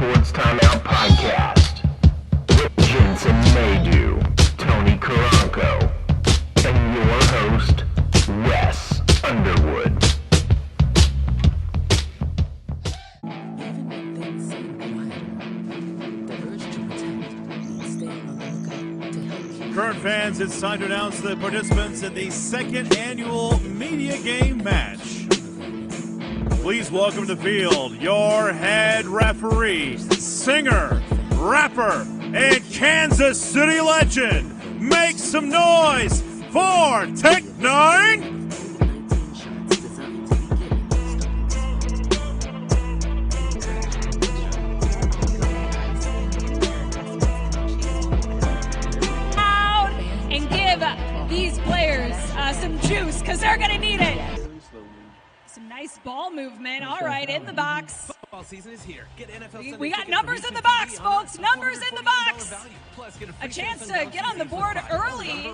Sports Timeout Podcast with Jensen Maydew, Tony Karanko, and your host, Wes Underwood. Current fans, it's time to announce the participants in the second annual media game match. Please welcome to the field your head referee, singer, rapper, and Kansas City legend. Make some noise for Tech 9. These players some juice because they're going to need it. Some nice ball movement. All right, in the box. Football season is here. Get NFL we got numbers in the box, folks. Numbers in the box. A chance to get on the board early.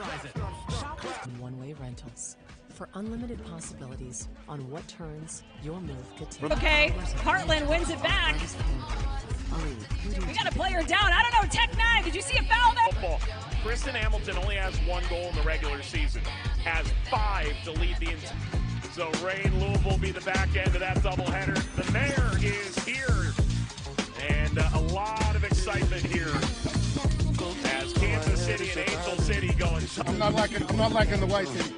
One-way rentals for unlimited possibilities on what turns your move could take. Okay, Heartland wins it back. We got a player down. I don't know, Tech 9, did you see a foul there? Football. Kristen Hamilton only has one goal in the regular season, has 5 to lead the entire. So Rain Louisville will be the back end of that doubleheader. The mayor is here, and a lot of excitement here as Kansas City and Angel City going. I'm not liking the White City.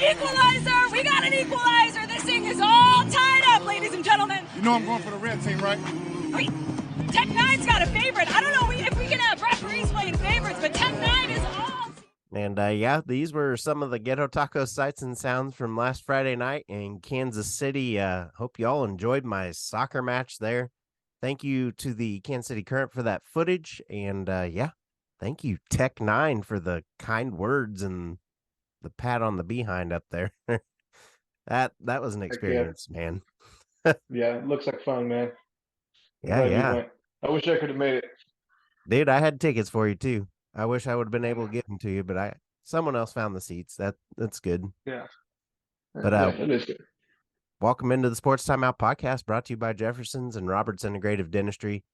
Equalizer! We got an equalizer! This thing is all tied up, ladies and gentlemen. You know I'm going for the red team, right? Wait, Tech 9's got a favorite. I don't know if we can have referees playing favorites, but Tech 9 is all. And yeah, these were some of the Ghetto Taco sights and sounds from last Friday night in Kansas City. Hope you all enjoyed my soccer match there. Thank you to the Kansas City Current for that footage. And yeah, thank you, Tech 9, for the kind words and the pat on the behind up there. that was an experience, man. Yeah, it looks like fun, man. Yeah. I wish I could have made it. Dude, I had tickets for you too. I wish I would have been able to give them to you, but someone else found the seats. That's good. Yeah. But it is good. Welcome into the Sports Timeout Podcast, brought to you by Jefferson's and Robert's Integrative Dentistry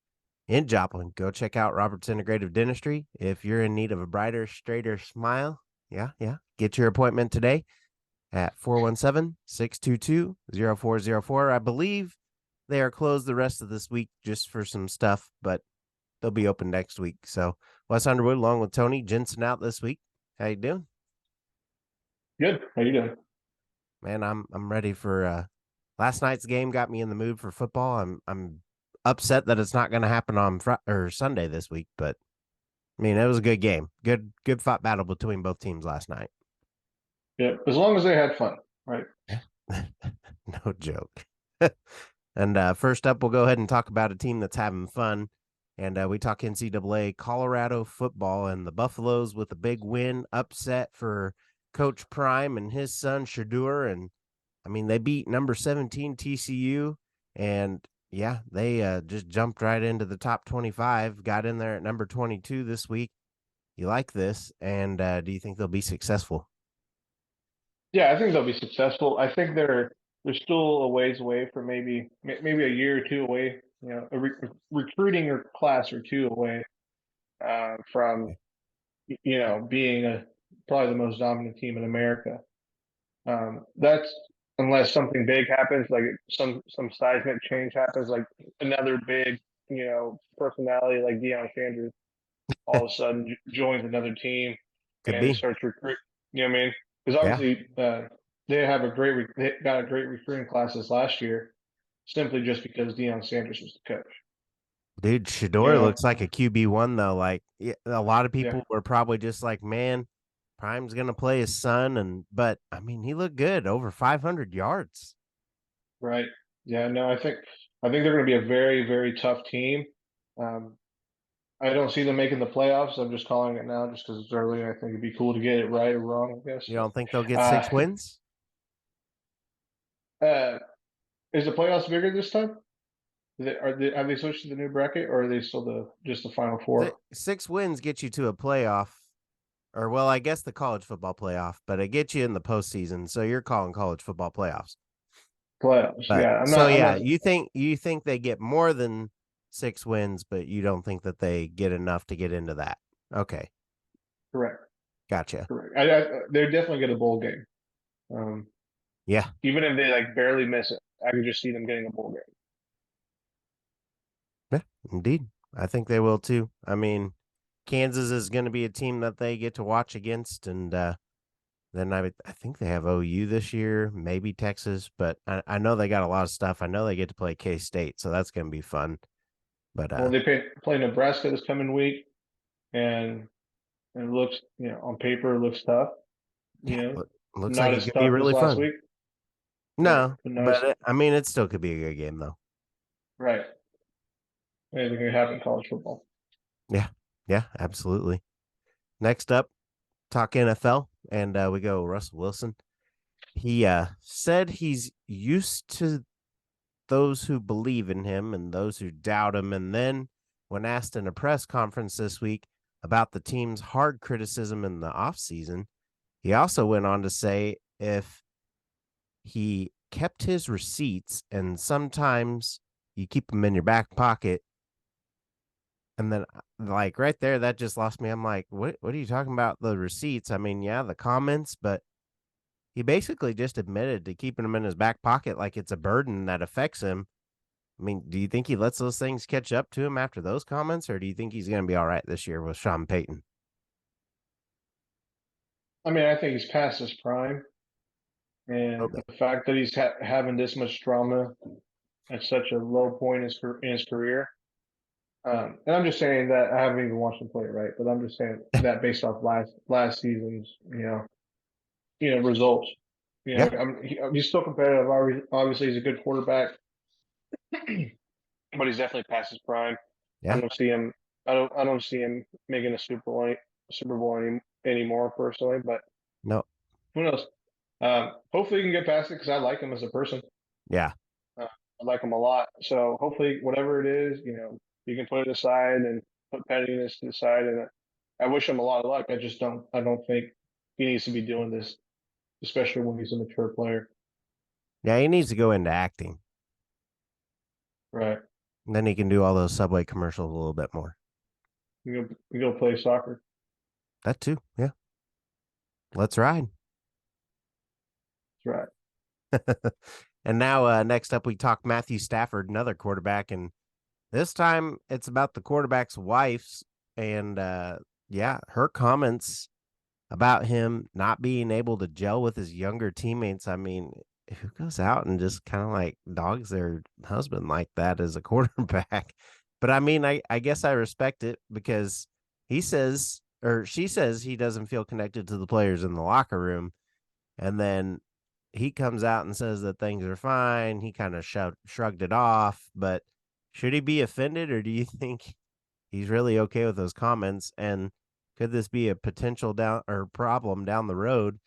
in Joplin. Go check out Robert's Integrative Dentistry if you're in need of a brighter, straighter smile. Yeah. Get your appointment today at 417-622-0404. I believe they are closed the rest of this week just for some stuff, but they'll be open next week. So Wes Underwood, along with Tony Jensen, out this week. How you doing? Good. How you doing? Man, I'm ready for last night's game got me in the mood for football. I'm upset that it's not going to happen on Sunday this week, but I mean, it was a good game. Good fought battle between both teams last night. Yeah, as long as they had fun, right? No joke. And first up, we'll go ahead and talk about a team that's having fun. And we talk NCAA Colorado football and the Buffaloes with a big win, upset for Coach Prime and his son Shadur. And I mean, they beat number 17 TCU, and yeah, they just jumped right into the top 25, got in there at number 22 this week. You like this, and do you think they'll be successful? Yeah, I think they'll be successful. I think they're still a ways away from maybe a year or two away, a recruiting or class or two away from, being probably the most dominant team in America. That's unless something big happens, like some seismic change happens, like another big, personality like Deion Sanders all of a sudden joins another team and starts recruit. You know what I mean? Because obviously they got a great recruiting classes last year, simply just because Deion Sanders was the coach. Dude, Shadur looks like a QB1 though. Like a lot of people were probably just like, man, Prime's gonna play his son, but I mean, he looked good, over 500 yards. Right. Yeah. No, I think they're going to be a very, very tough team. I don't see them making the playoffs. I'm just calling it now, just because it's early. I think it'd be cool to get it right or wrong. I guess. You don't think they'll get 6 wins? Is the playoffs bigger this time? Have they switched to the new bracket, or are they still just the final four? 6 wins get you to a playoff, or well, I guess the college football playoff, but it gets you in the postseason. So you're calling college football playoffs. Playoffs. But, Yeah. you think they get more than 6 wins, but you don't think that they get enough to get into that. Okay. Correct. Gotcha. Correct. They're definitely get a bowl game. Yeah. Even if they like barely miss it, I could just see them getting a bowl game. Yeah, indeed. I think they will too. I mean, Kansas is going to be a team that they get to watch against, and then I think they have OU this year, maybe Texas, but I know they got a lot of stuff. I know they get to play K-State, so that's going to be fun. But Well, they play Nebraska this coming week, and it looks, on paper it looks tough. looks not like as it could be tough really as last fun. week. No, Right, but I mean, it still could be a good game though. right. Anything can happen in college football. Yeah, absolutely. Next up, talk NFL, and we go Russell Wilson. He said he's used to those who believe in him and those who doubt him. And then when asked in a press conference this week about the team's hard criticism in the offseason, he also went on to say if he kept his receipts, and sometimes you keep them in your back pocket. And then, like, right there, that just lost me. I'm like, what are you talking about? The receipts? I mean, yeah, the comments, but he basically just admitted to keeping them in his back pocket like it's a burden that affects him. I mean, do you think he lets those things catch up to him after those comments, or do you think he's going to be all right this year with Sean Payton? I mean, I think he's past his prime, and the fact that he's having this much drama at such a low point in his career. And I'm just saying that I haven't even watched him play, right? But I'm just saying that based off last season's, results. He's still competitive. Obviously, he's a good quarterback, but he's definitely past his prime. Yeah. I don't see him. I don't see him making a Super Bowl anymore personally. But no, who knows? Hopefully, he can get past it because I like him as a person. Yeah, I like him a lot. So hopefully, whatever it is, you can put it aside and put pettiness to the side. And I wish him a lot of luck. I don't think he needs to be doing this, especially when he's a mature player. Yeah, he needs to go into acting. Right. And then he can do all those Subway commercials a little bit more. You go play soccer. That too, yeah. Let's ride. That's right. And now, next up, we talk Matthew Stafford, another quarterback, and this time it's about the quarterback's wife's and her comments about him not being able to gel with his younger teammates. I mean, who goes out and just kind of like dogs their husband like that as a quarterback? But I mean, I guess I respect it because she says he doesn't feel connected to the players in the locker room. And then he comes out and says that things are fine. He kind of shrugged it off, but should he be offended, or do you think he's really okay with those comments? And could this be a potential problem down the road?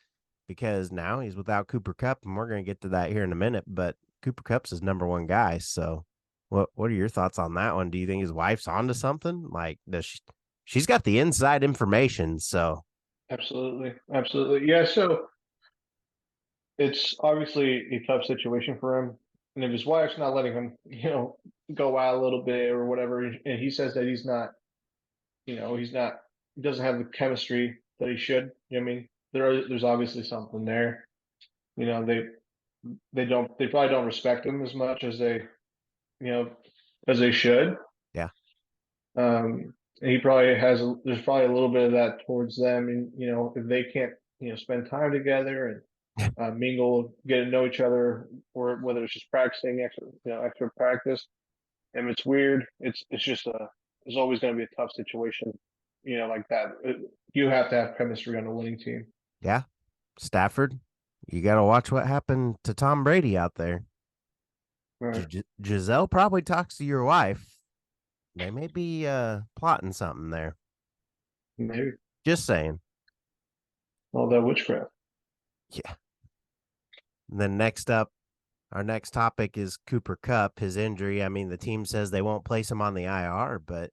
Because now he's without Cooper Kupp, and we're going to get to that here in a minute, but Cooper Kupp's his number one guy. So what are your thoughts on that one? Do you think his wife's onto something? Like, she's got the inside information, so. Absolutely. Absolutely. Yeah. So it's obviously a tough situation for him. And if his wife's not letting him, go out a little bit or whatever, and he says that he's not, he doesn't have the chemistry that he should. I mean, there's obviously something there. They probably don't respect him as much as they, as they should. Yeah. He probably there's probably a little bit of that towards them. And, if they can't, spend time together and mingle, get to know each other, or whether it's just practicing extra practice. And it's weird. It's just there's always going to be a tough situation, like that. You have to have chemistry on a winning team. Yeah. Stafford, you got to watch what happened to Tom Brady out there. Right. Giselle probably talks to your wife. They may be plotting something there. Maybe. Just saying. All that witchcraft. Yeah. And then next up, our next topic is Cooper Kupp, his injury. I mean, the team says they won't place him on the IR, but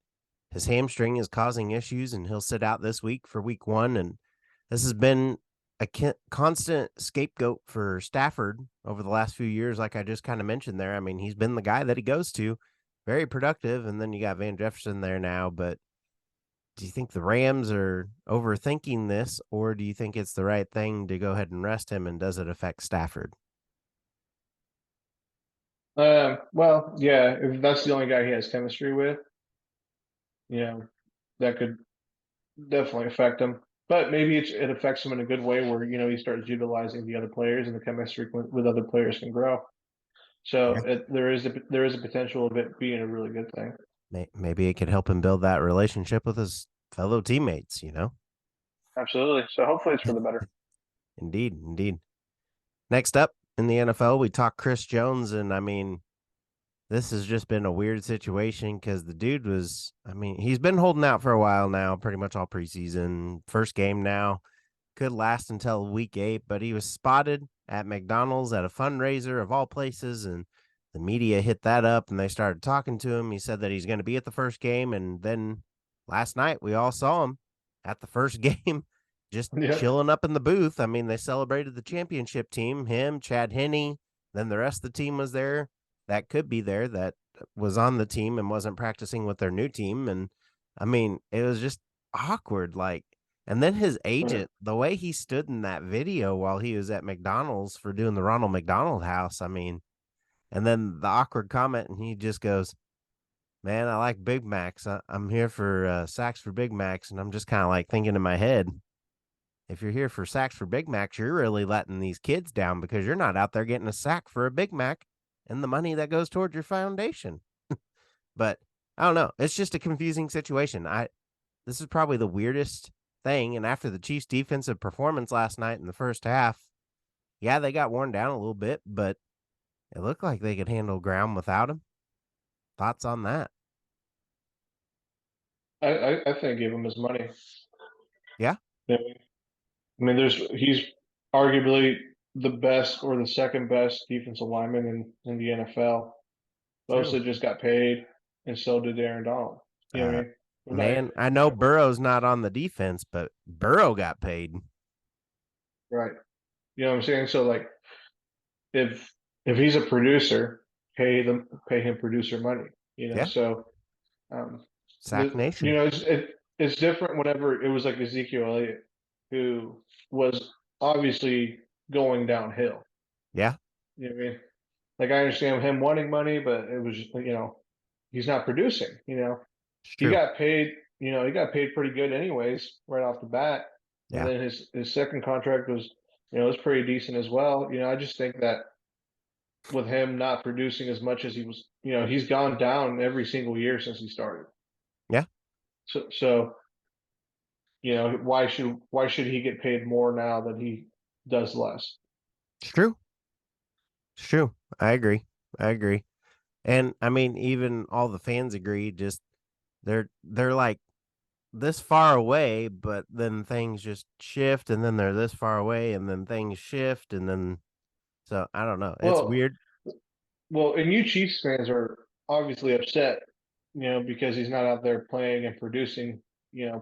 his hamstring is causing issues, and he'll sit out this week for week 1. And this has been a constant scapegoat for Stafford over the last few years, like I just kind of mentioned there. I mean, he's been the guy that he goes to, very productive, and then you got Van Jefferson there now. But do you think the Rams are overthinking this, or do you think it's the right thing to go ahead and rest him, and does it affect Stafford? Well, yeah, if that's the only guy he has chemistry with, that could definitely affect him. But maybe it affects him in a good way where, he starts utilizing the other players and the chemistry with other players can grow. So there is a potential of it being a really good thing. Maybe it could help him build that relationship with his fellow teammates, Absolutely. So hopefully it's for the better. Indeed, indeed. Next up in the NFL, we talk Chris Jones, and I mean, this has just been a weird situation because the dude he's been holding out for a while now, pretty much all preseason. First game now, could last until week 8, but he was spotted at McDonald's at a fundraiser of all places, and the media hit that up and they started talking to him. He said that he's going to be at the first game, and then last night we all saw him at the first game just chilling up in the booth. I mean, they celebrated the championship team, him, Chad Henne, then the rest of the team was there that could be there that was on the team and wasn't practicing with their new team. And I mean, it was just awkward. And then his agent, the way he stood in that video while he was at McDonald's for doing the Ronald McDonald House, I mean, and then the awkward comment, and he just goes, "Man, I like Big Macs. I'm here for sacks for Big Macs." And I'm just kind of like thinking in my head, if you're here for sacks for Big Macs, you're really letting these kids down because you're not out there getting a sack for a Big Mac and the money that goes towards your foundation. But I don't know. It's just a confusing situation. This is probably the weirdest thing. And after the Chiefs' defensive performance last night in the first half, yeah, they got worn down a little bit, but it looked like they could handle ground without him. Thoughts on that? I think give him his money. Yeah. I mean, he's arguably the best or the second best defensive lineman in the NFL. Mostly just got paid, and so did Aaron Donald. You know what I mean? Man, I know Burrow's not on the defense, but Burrow got paid. Right. You know what I'm saying? So like, if he's a producer, pay him producer money. Yeah. So Sack Nation. It's different whenever it was like Ezekiel Elliott, who was obviously going downhill. Yeah. You know what I mean? Like, I understand him wanting money, but it was just, he's not producing, he got paid, he got paid pretty good anyways, right off the bat. Yeah. And then his second contract was, was pretty decent as well. I just think that with him not producing as much as he was, he's gone down every single year since he started. Yeah. So why should he get paid more now that he does less? It's true. It's true. I agree. And I mean, even all the fans agree, just they're like this far away, but then things just shift, and then they're this far away, and then things shift, and then so I don't know. It's weird. Well, and you Chiefs fans are obviously upset, because he's not out there playing and producing,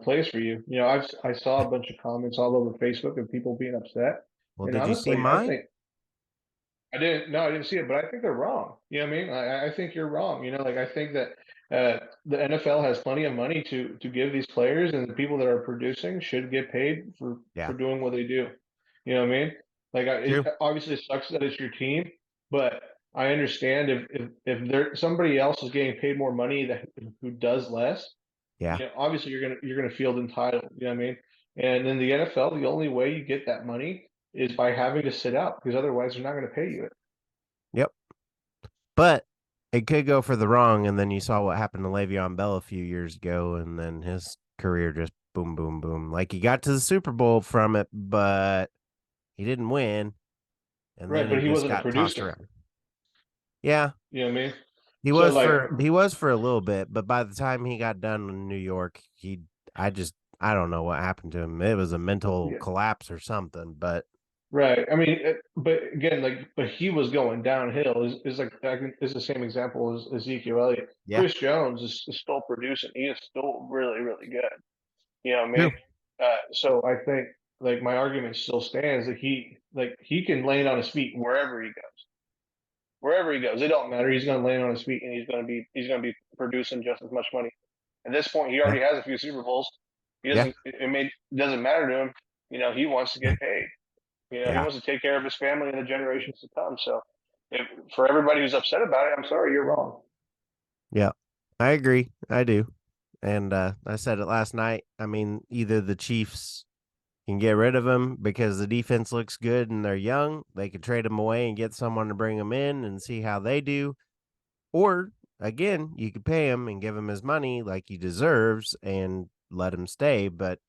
plays for you. I saw a bunch of comments all over Facebook of people being upset. Well, and did honestly, you see mine? I think I didn't see it, but I think they're wrong. You know what I mean? I think you're wrong. I think that the NFL has plenty of money to give these players, and the people that are producing should get paid for doing what they do. You know what I mean? Like, obviously it sucks that it's your team, but I understand if somebody else is getting paid more money who does less. Yeah. Obviously you're gonna feel entitled. You know what I mean? And in the NFL, the only way you get that money is by having to sit out, because otherwise they're not going to pay you it. Yep. But it could go for the wrong, and then you saw what happened to Le'Veon Bell a few years ago, and then his career just boom, boom, boom. Like, he got to the Super Bowl from it, but he didn't win. And right, but he wasn't a producer. Yeah. You know what I mean? He was for a little bit, but by the time he got done in New York, I don't know what happened to him. It was a mental collapse or something, but right. I mean, but again, but he was going downhill. Is the same example as Ezekiel Elliott. Yeah. Chris Jones is still producing. He is still really, really good. You know what I mean? So I think like my argument still stands that he can land on his feet wherever he goes. Wherever he goes, it don't matter. He's going to land on his feet, and he's going to be producing just as much money. At this point, he already has a few Super Bowls. He doesn't. It doesn't matter to him. He wants to get paid. He wants to take care of his family and the generations to come. So, for everybody who's upset about it, I'm sorry, you're wrong. Yeah, I agree. I do. And I said it last night. I mean, either the Chiefs can get rid of him because the defense looks good and they're young. They could trade him away and get someone to bring him in and see how they do. Or, again, you could pay him and give him his money like he deserves and let him stay. But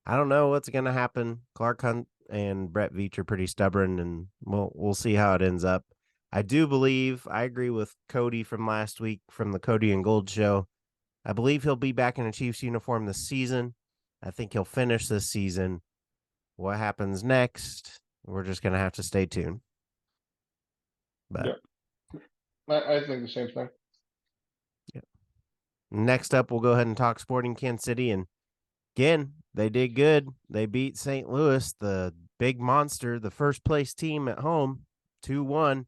I don't know what's going to happen. Clark Hunt and Brett Veach are pretty stubborn, and we'll see how it ends up. I do believe, I agree with Cody from last week from the Cody and Gold show. I believe he'll be back in a Chiefs uniform this season. I think he'll finish this season. What happens next? We're just going to have to stay tuned. But I think the same thing. Yeah. Next up, we'll go ahead and talk Sporting Kansas City. And again, they did good. They beat St. Louis, the big monster, the first place team at home, 2-1.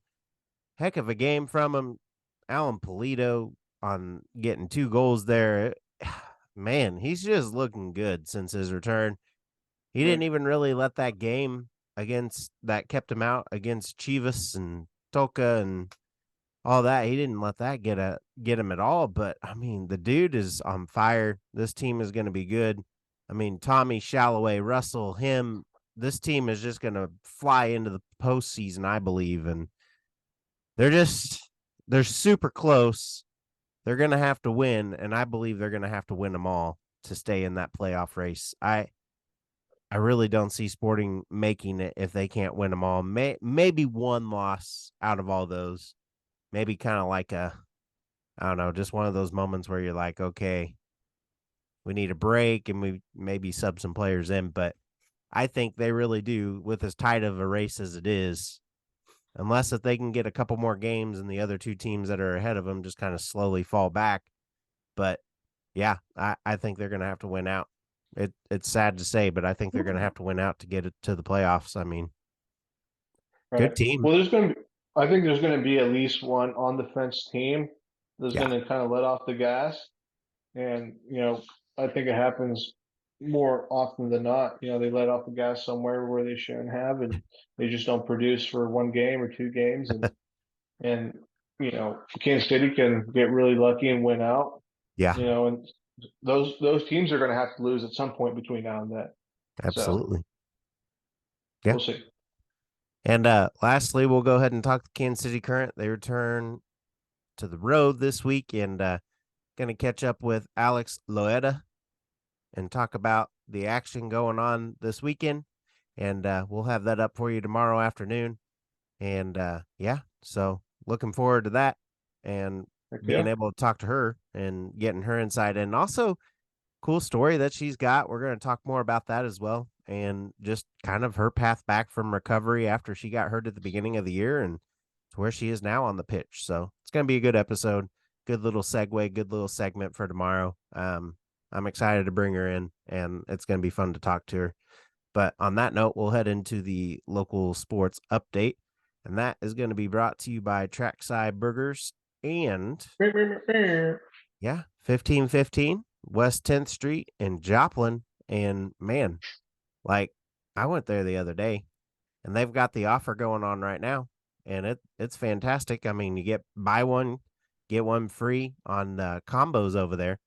Heck of a game from him. Alan Polito on getting 2 goals there. Man, he's just looking good since his return. He didn't even really let that game that kept him out against Chivas and Tolka and all that. He didn't let that get him at all. But, I mean, the dude is on fire. This team is going to be good. I mean, Tommy, Shalloway, Russell, him, this team is just going to fly into the postseason, I believe. And they're super close. They're going to have to win, and I believe they're going to have to win them all to stay in that playoff race. I really don't see Sporting making it if they can't win them all. Maybe one loss out of all those. Maybe kind of like I don't know, just one of those moments where you're like, okay, we need a break and we maybe sub some players in. But I think they really do, with as tight of a race as it is, unless if they can get a couple more games and the other 2 teams that are ahead of them just kind of slowly fall back. But, yeah, I think they're going to have to win out. It's sad to say, but I think they're going to have to win out to get it to the playoffs. I mean, good team. Well, I think there's going to be at least one on the fence team that's going to kind of let off the gas. And, I think it happens more often than not. They let off the gas somewhere where they shouldn't have, and they just don't produce for 1 game or 2 games. And Kansas City can get really lucky and win out. Yeah. And those teams are going to have to lose at some point between now and then. Absolutely. So, yeah. We'll see. And lastly, we'll go ahead and talk the Kansas City Current. They return to the road this week, and going to catch up with Alex Loeda and talk about the action going on this weekend. And we'll have that up for you tomorrow afternoon. And so looking forward to that and being able to talk to her and getting her insight. And also, cool story that she's got. We're going to talk more about that as well. And just kind of her path back from recovery after she got hurt at the beginning of the year and to where she is now on the pitch. So it's going to be a good episode, good little segue, good little segment for tomorrow. I'm excited to bring her in, and it's going to be fun to talk to her. But on that note, we'll head into the local sports update, and that is going to be brought to you by Trackside Burgers and 1515 West 10th Street in Joplin. And man, like, I went there the other day, and they've got the offer going on right now, and it's fantastic. I mean, you buy one, get one free on combos over there.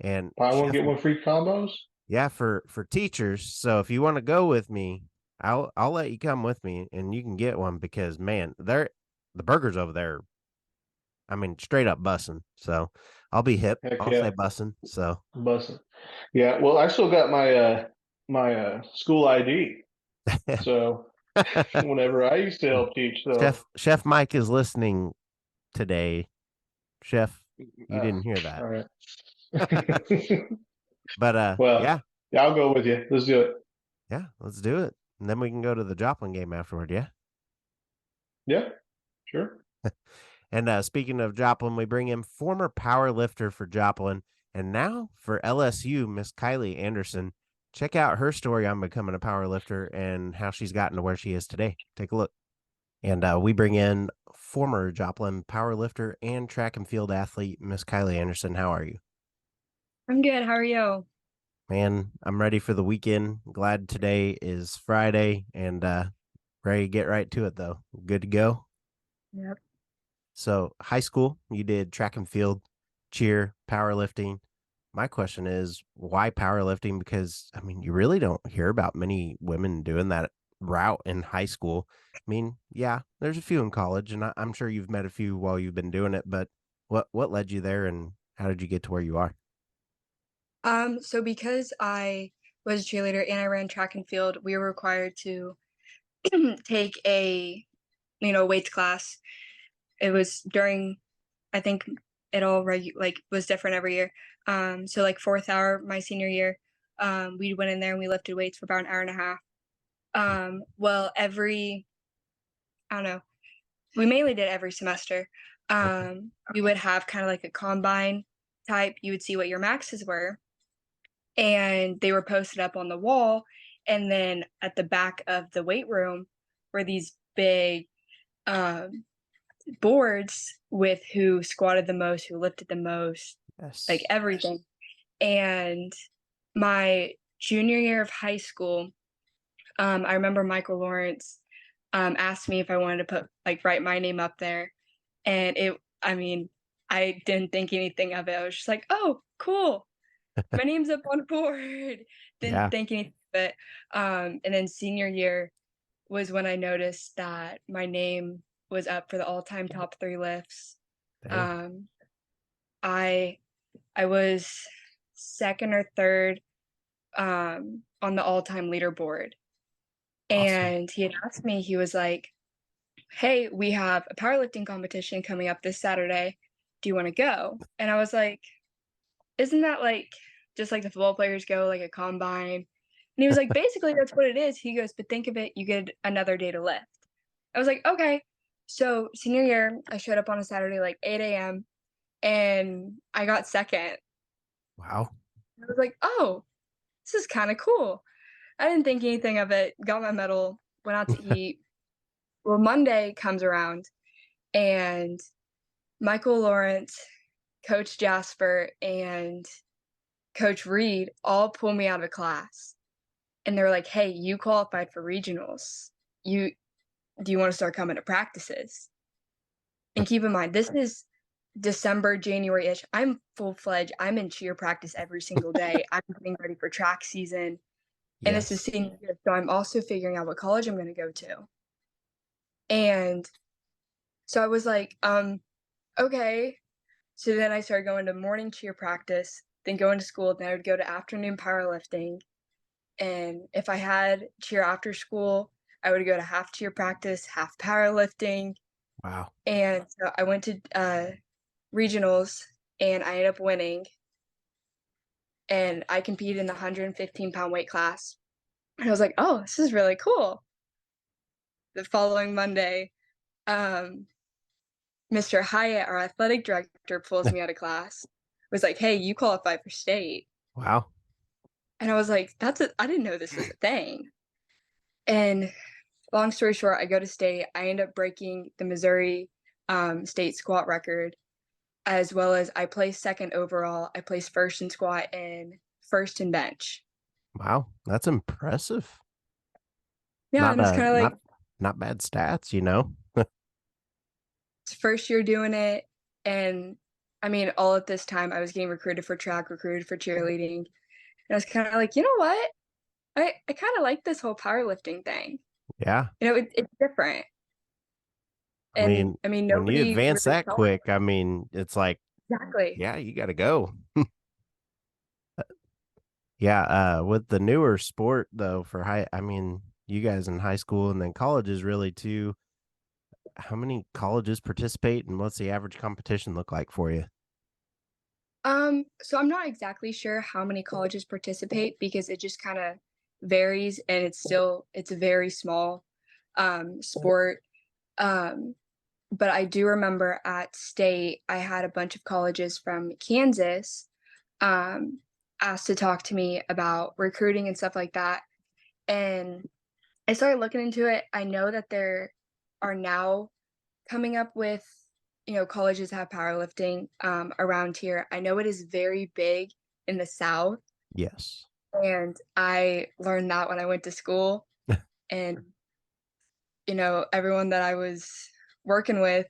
And buy one, get one free combos? Yeah, for teachers. So if you want to go with me, I'll let you come with me, and you can get one because, man, the burgers over there, I mean, straight up bussin'. So I'll be hip. I'll say bussin'. So bussin'. Yeah, well, I still got my my school ID. So whenever I used to help teach, so Chef Mike is listening today. Chef, you didn't hear that. All right. But well, yeah, I'll go with you. Let's do it. Yeah, let's do it. And then we can go to the Joplin game afterward, yeah? Yeah, sure. And speaking of Joplin, we bring in former power lifter for Joplin and now for LSU, Miss Kylie Anderson. check out her story on becoming a power lifter and how she's gotten to where she is today. Take a look. And we bring in former Joplin power lifter and track and field athlete, Miss Kylie Anderson. How are you? I'm good. How are you? Man, I'm ready for the weekend. Glad today is Friday and ready to get right to it, though. Good to go? Yep. So, high school, you did track and field, cheer, powerlifting. My question is, why powerlifting? Because, I mean, you really don't hear about many women doing that route in high school. I mean, yeah, there's a few in college, and I'm sure you've met a few while you've been doing it, but what led you there, and how did you get to where you are? So because I was a cheerleader and I ran track and field, we were required to take a, weights class. It was during, I think it all was different every year. So like fourth hour, my senior year, we went in there and we lifted weights for about an hour and a half. Well, I don't know, we mainly did every semester. We would have kind of like a combine type. You would see what your maxes were, and they were posted up on the wall. And then at the back of the weight room were these big boards with who squatted the most, who lifted the most, Yes. like everything. And my junior year of high school, I remember Michael Lawrence asked me if I wanted to write my name up there. And I didn't think anything of it. I was just like, oh, cool. My name's up on a board. Didn't think anything of it. And then senior year was when I noticed that my name was up for the all-time top 3 lifts. Dang. I was second or third on the all-time leaderboard. Awesome. And he had asked me, he was like, hey, we have a powerlifting competition coming up this Saturday. Do you want to go? And I was like, isn't that just like the football players go, like a combine? And he was like, basically, that's what it is. He goes, but think of it, you get another day to lift. I was like, okay. So senior year, I showed up on a Saturday, like 8 a.m. and I got second. Wow. I was like, oh, this is kind of cool. I didn't think anything of it, got my medal, went out to eat. Well, Monday comes around and Michael Lawrence, Coach Jasper, and Coach Reed all pull me out of class. And they're like, hey, you qualified for regionals. Do you want to start coming to practices? And keep in mind, this is December, January-ish. I'm full-fledged. I'm in cheer practice every single day. I'm getting ready for track season. And this is senior year. So I'm also figuring out what college I'm going to go to. And so I was like, okay. So then I started going to morning cheer practice, then going to school. Then I would go to afternoon powerlifting. And if I had cheer after school, I would go to half cheer practice, half powerlifting. Wow. And so I went to regionals and I ended up winning. And I competed in the 115-pound weight class. And I was like, oh, this is really cool. The following Monday, Mr. Hyatt, our athletic director, pulls me out of class. Was like, hey, you qualify for state. Wow. And I was like, I didn't know this was a thing. And long story short, I go to state. I end up breaking the Missouri state squat record, as well as I placed second overall. I placed first in squat and first in bench. Wow, that's impressive. Yeah, and it's kind of like not bad stats, you know. It's first year doing it, and I mean, all at this time, I was getting recruited for track, recruited for cheerleading, and I was kind of like, you know what? I kind of like this whole powerlifting thing. Yeah. It's different. And I mean, when you nobody advance really that quick, I mean, it's like, exactly. yeah, you got to go. Yeah. With the newer sport though, I mean, you guys in high school and then colleges really too. How many colleges participate and what's the average competition look like for you? So I'm not exactly sure how many colleges participate because it just kind of varies, and it's a very small sport. But I do remember at state, I had a bunch of colleges from Kansas asked to talk to me about recruiting and stuff like that. And I started looking into it. I know that there are now coming up with, colleges have powerlifting around here. I know it is very big in the South. Yes. And I learned that when I went to school. And, everyone that I was working with,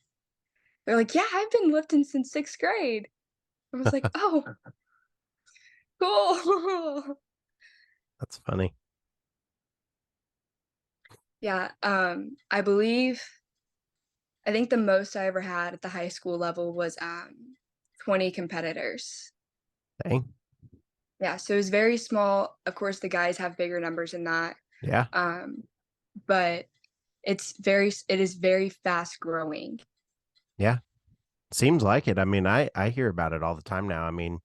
they're like, yeah, I've been lifting since 6th grade. I was like, oh, cool. That's funny. Yeah. I think the most I ever had at the high school level was 20 competitors. Dang. Yeah, so it was very small. Of course, the guys have bigger numbers than that. Yeah. But it is very fast growing. Yeah. Seems like it. I mean, I hear about it all the time now. I mean,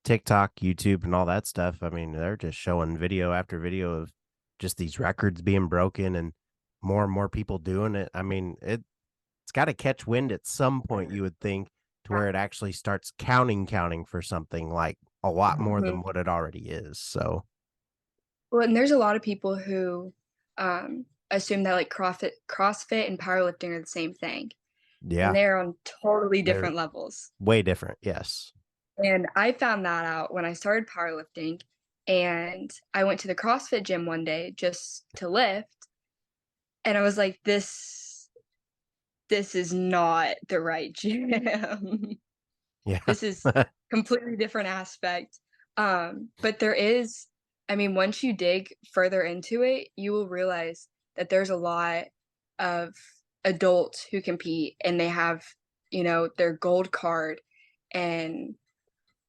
TikTok, YouTube, and all that stuff. I mean, they're just showing video after video of just these records being broken and more people doing it. I mean, it's got to catch wind at some point, you would think, to where it actually starts counting for something like a lot more than what it already is. So, well, and there's a lot of people who assume that like CrossFit and powerlifting are the same thing. yeah, And they're on totally They're different levels. way different. Yes. And I found that out when I started powerlifting, and I went to the CrossFit gym one day just to lift, and I was like, this is not the right gym. Yeah. This is completely different aspect. But there is, once you dig further into it, you will realize that there's a lot of adults who compete, and they have, their gold card, and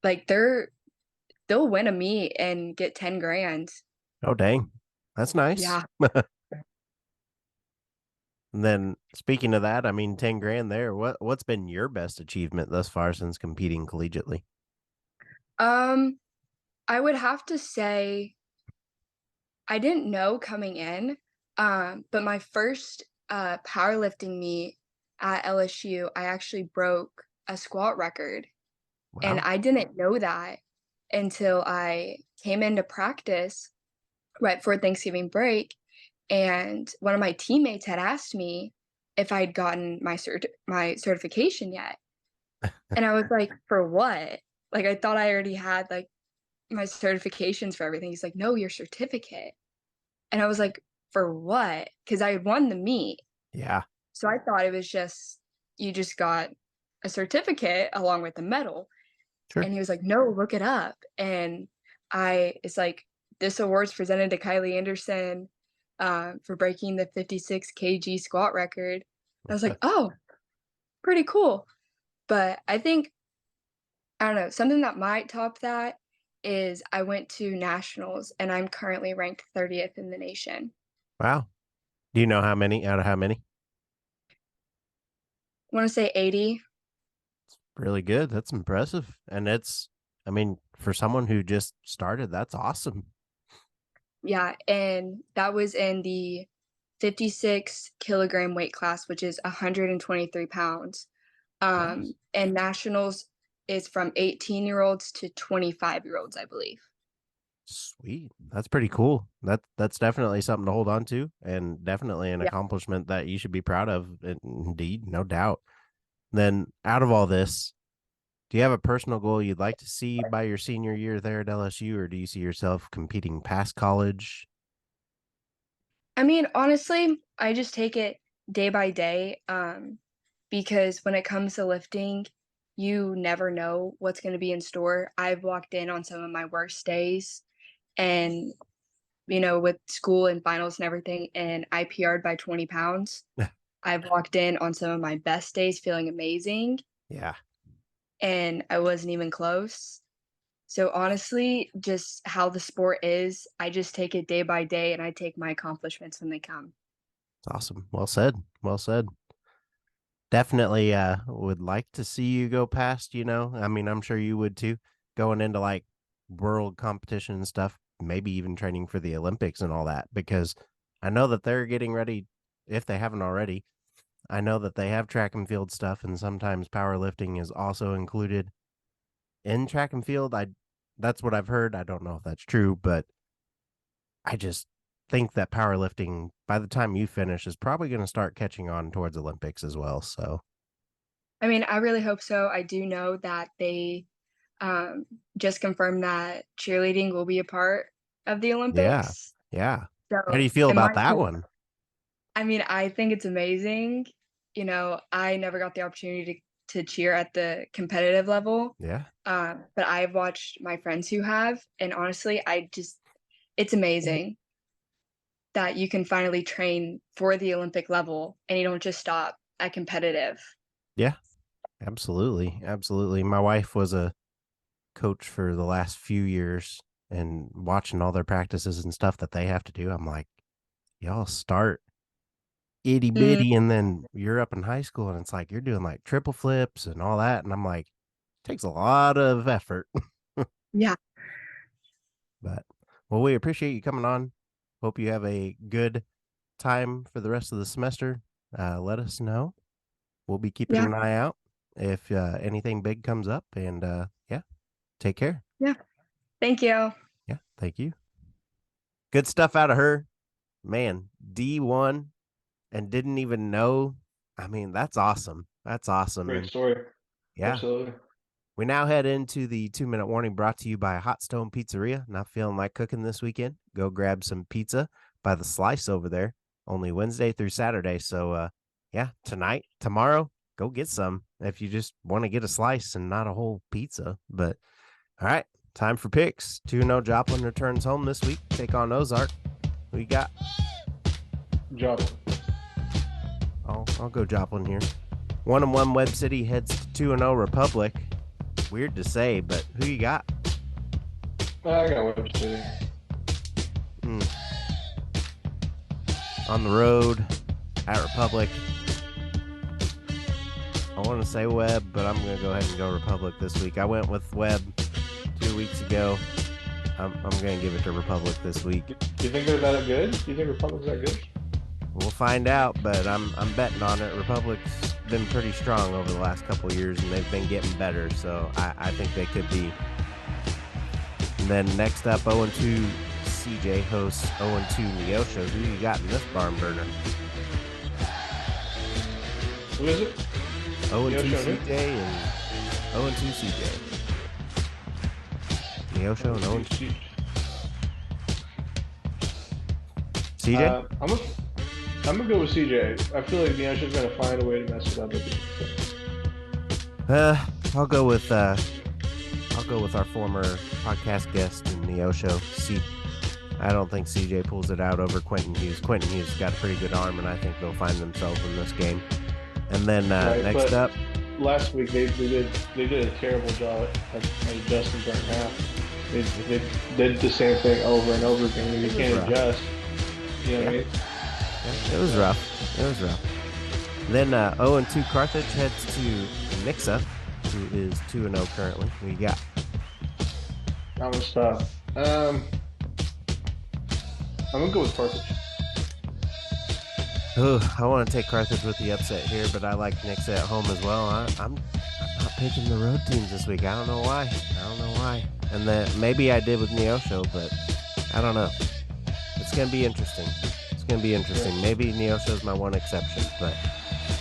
like they'll win a meet and get 10 grand. Oh, dang. That's nice. Yeah. And then speaking of that, I mean, 10 grand there. What's been your best achievement thus far since competing collegiately? I would have to say I didn't know coming in, but my first powerlifting meet at LSU, I actually broke a squat record. Wow. And I didn't know that until I came into practice right before Thanksgiving break. And one of my teammates had asked me if I'd gotten my certification yet. And I was like, for what? Like, I thought I already had like my certifications for everything. He's like, no, your certificate. And I was like, for what? Because I had won the meet. Yeah. So I thought it was just, you just got a certificate along with the medal. Sure. And he was like, no, look it up. And it's like, this award's presented to Kylie Anderson for breaking the 56 kg squat record. I was like, oh, pretty cool. But I think, I don't know, something that might top that is I went to nationals, and I'm currently ranked 30th in the nation. Wow. Do you know how many out of how many? I want to say 80. Really good. That's impressive. And for someone who just started, that's awesome. Yeah. And that was in the 56 kilogram weight class, which is 123 pounds. Nice. And nationals is from 18-year-olds to 25-year-olds, I believe. Sweet. That's pretty cool. That's definitely something to hold on to, and definitely an accomplishment that you should be proud of. Indeed, no doubt. Then out of all this, do you have a personal goal you'd like to see by your senior year there at LSU, or do you see yourself competing past college? Honestly, I just take it day by day, because when it comes to lifting, you never know what's going to be in store. I've walked in on some of my worst days, and, with school and finals and everything, and I PR'd by 20 pounds. I've walked in on some of my best days feeling amazing. Yeah. And I wasn't even close. So honestly, just how the sport is, I just take it day by day, and I take my accomplishments when they come. It's awesome. Well said. Well said. Definitely would like to see you go past, I'm sure you would too, going into like world competition and stuff, maybe even training for the Olympics and all that, because I know that they're getting ready, if they haven't already. I know that they have track and field stuff, and sometimes powerlifting is also included in track and field. I That's what I've heard. I don't know if that's true, but I just think that powerlifting, by the time you finish, is probably going to start catching on towards Olympics as well. So, I mean, I really hope so. I do know that they just confirmed that cheerleading will be a part of the Olympics. Yeah. So, How do you feel in my about that opinion, one? I mean, I think it's amazing. I never got the opportunity to cheer at the competitive level, Yeah. but I've watched my friends who have, and honestly, it's amazing that you can finally train for the Olympic level and you don't just stop at competitive. Yeah. Absolutely. Absolutely. My wife was a coach for the last few years, and watching all their practices and stuff that they have to do, I'm like, y'all start itty Mm, bitty, and then you're up in high school, and it's like you're doing like triple flips and all that. And I'm like, takes a lot of effort. yeah. But well, we appreciate you coming on. Hope you have a good time for the rest of the semester. Let us know. We'll be keeping Yeah. an eye out if anything big comes up. And yeah, take care. Yeah. Thank you. Yeah, thank you. Good stuff out of her. Man, D1 and didn't even know. I mean, that's awesome. That's awesome. Great And story. yeah, Absolutely. we now head into the 2-minute warning brought to you by Hot Stone Pizzeria. Not feeling like cooking this weekend? Go grab some pizza by the slice over there. Only Wednesday through Saturday. So, yeah, tonight, tomorrow, go get some if you just want to get a slice and not a whole pizza. But, all right, time for picks. 2-0 Joplin returns home this week. Take on Ozark. Who you got? Joplin. I'll go Joplin here. 1-1 Webb City heads to 2-0 Republic. Weird to say, but who you got? I got Webb City. On the road at Republic. I want to say Webb, but I'm going to go ahead and go Republic this week. I went with Webb 2 weeks ago. I'm going to give it to Republic this week. Do you think they're that good? Do you think Republic's that good? We'll find out, but I'm betting on it. Republic's been pretty strong over the last couple of years, and they've been getting better, so I think they could be. And then next up, 0-2 CJ hosts 0-2 Neosho. Who you got in this barn burner? Who is it? 0-2 Neosho CJ and 0-2 CJ. Neosho and 0-2 CJ? I'm gonna go with CJ. I feel like Neosho's gonna find a way to mess it up again. I'll go with our former podcast guest in Neosho. I don't think CJ pulls it out over Quentin Hughes. Quentin Hughes got a pretty good arm, and I think they'll find themselves in this game. And then next up, last week they did a terrible job at adjusting second half. They did the same thing over and over again. You can't adjust. You know what I mean? Yeah, it was rough. Then 0-2 Carthage heads to Nixa, who is 2-0 currently. Who you got? That was tough. I'm gonna go with Carthage. I want to take Carthage with the upset here, but I like Nixa at home as well. I'm not picking the road teams this week. I don't know why. And then maybe I did with Neosho, but I don't know. It's gonna be interesting. Yeah. Maybe Neosho's my one exception, but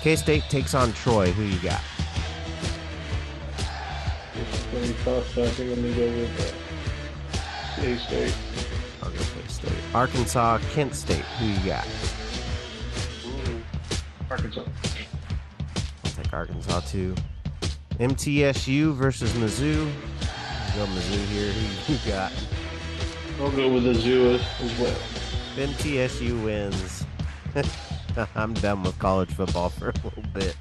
K-State takes on Troy. Who you got? It's gonna be tough, so I think I'm gonna go with K-State. I'll go K-State. Arkansas, Kent State. Who you got? Arkansas. I'll take Arkansas too. MTSU versus Mizzou. I'll go Mizzou here. Who you got? I'll go with the Zoo as well. MTSU wins. I'm done with college football for a little bit.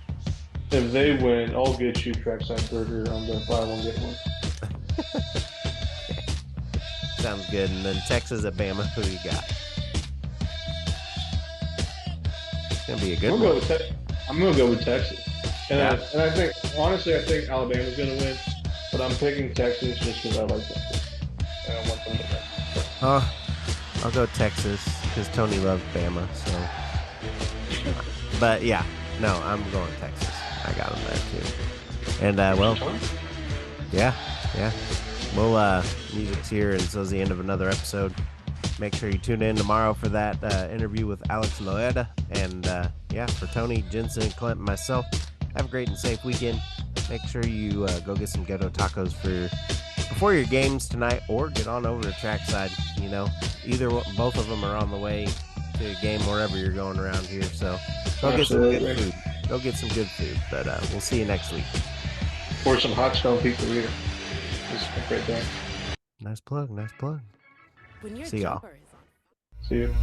If they win, I'll get you Trackside Burger on the buy one get one. Sounds good. And then Texas at Bama. Who you got? It's gonna be a good one. I'm gonna go with Texas. And I think honestly, I think Alabama's gonna win, but I'm picking Texas just because I like Texas. And I want them to win. I'll go Texas because Tony loves Bama. So, but yeah, no, I'm going Texas. I got him there too. And well, yeah. Well, music's here, and so is the end of another episode. Make sure you tune in tomorrow for that interview with Alex Loeda. And for Tony, Jensen, Clint, and myself, have a great and safe weekend. Make sure you go get some ghetto tacos before your games tonight, or get on over to Trackside. Both of them are on the way to a game wherever you're going around here. So go get some good food. Go get some good food. But we'll see you next week. Or some Hot Stone Pizzeria. Just right there. Nice plug. When your See y'all. jumper is on. See you.